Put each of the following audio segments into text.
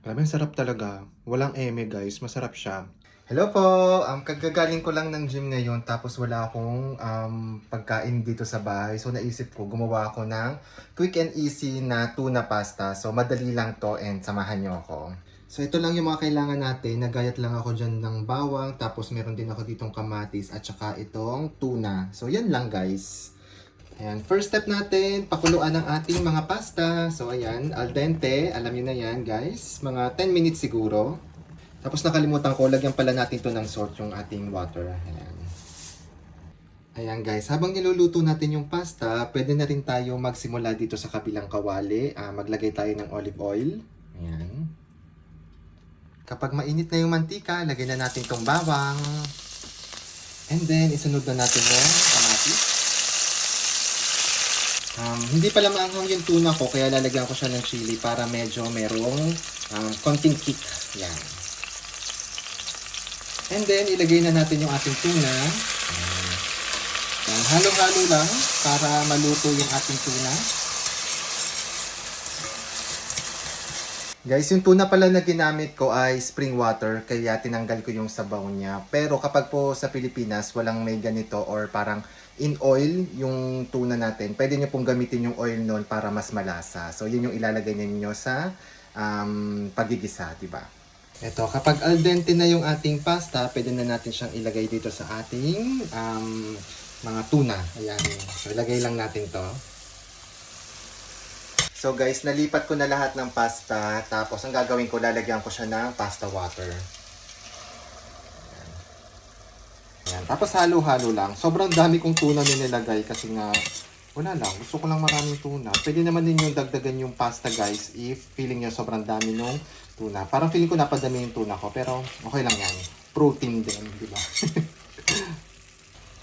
Grabe, ang sarap talaga. Walang eme guys, masarap siya. Hello po! Kagagaling ko lang ng gym ngayon tapos wala akong pagkain dito sa bahay. So naisip ko, gumawa ako ng quick and easy na tuna pasta. So madali lang to and samahan nyo ako. So ito lang yung mga kailangan natin. Nagayat lang ako dyan ng bawang. Tapos meron din ako ditong kamatis at saka itong tuna. So yan lang guys. Ayan, first step natin, pakuluan ang ating mga pasta. So ayan, al dente, alam niyo na yan guys. Mga 10 minutes siguro. Tapos nakalimutan ko, lagyan pala natin to ng salt yung ating water. Ayan. Ayan guys, habang niluluto natin yung pasta, pwede na rin tayo magsimula dito sa kabilang kawali. Maglagay tayo ng olive oil. Ayan. Kapag mainit na yung mantika, lagyan na natin tong bawang. And then, isunod na natin yung kamatis. Hindi pala maanghang yung tuna ko, kaya lalagyan ko siya ng chili para medyo merong konting kick. Yan. And then, ilagay na natin yung ating tuna. Yan. Halo-halo lang para maluto yung ating tuna. Guys, yung tuna pala na ginamit ko ay spring water, kaya tinanggal ko yung sabaw niya. Pero kapag po sa Pilipinas, walang may ganito or parang in oil yung tuna natin, pwede nyo pong gamitin yung oil nun para mas malasa. So, yun yung ilalagay ninyo sa pagigisa, diba? Ito, kapag al dente na yung ating pasta, pwede na natin siyang ilagay dito sa ating mga tuna. Ayan. So, ilagay lang natin to. So guys, nalipat ko na lahat ng pasta. Tapos ang gagawin ko, lalagyan ko siya ng pasta water. Ayan. Tapos halo-halo lang. Sobrang dami kong tuna nilagay kasi nga, wala lang. Gusto ko lang maraming tuna. Pwede naman ninyong dagdagan yung pasta guys if feeling nyo sobrang dami nung tuna. Parang feeling ko napadami yung tuna ko. Pero okay lang yan. Protein din, di ba?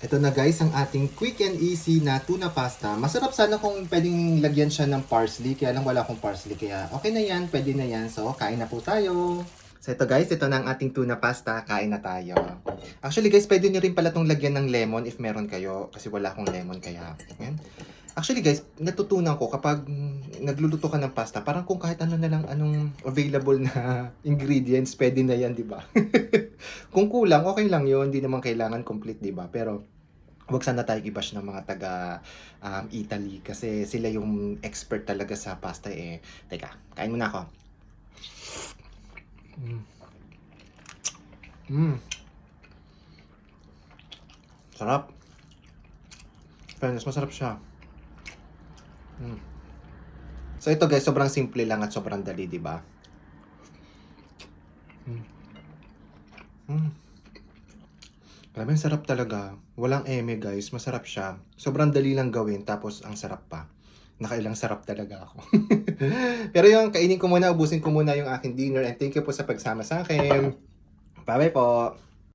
Ito na guys, ang ating quick and easy na tuna pasta. Masarap sana kung pwedeng lagyan siya ng parsley. Kaya lang wala akong parsley. Kaya okay na yan, pwede na yan. So, kain na po tayo. So ito guys, ito na ang ating tuna pasta. Kain na tayo. Actually guys, pwede nyo rin pala itong lagyan ng lemon if meron kayo. Kasi wala akong lemon kaya. Ayan. Actually guys, natutunan ko kapag nagluluto ka ng pasta, parang kung kahit ano na lang anong available na ingredients, pwede na yan, di ba? Kung kulang, okay lang yun. Hindi naman kailangan complete, di ba? Pero wag sana tayo i-bash ng mga taga Italy kasi sila yung expert talaga sa pasta eh. Teka, kain muna ako. Sarap. Fairness, masarap siya. So ito guys, sobrang simple lang at sobrang dali, di ba? Grabe, ang sarap talaga. Walang eme guys, masarap siya. Sobrang dali lang gawin, tapos ang sarap pa. Nakailang sarap talaga ako. Pero yung kainin ko muna, ubusin ko muna yung aking dinner. And thank you po sa pagsama sa akin. Bye-bye po.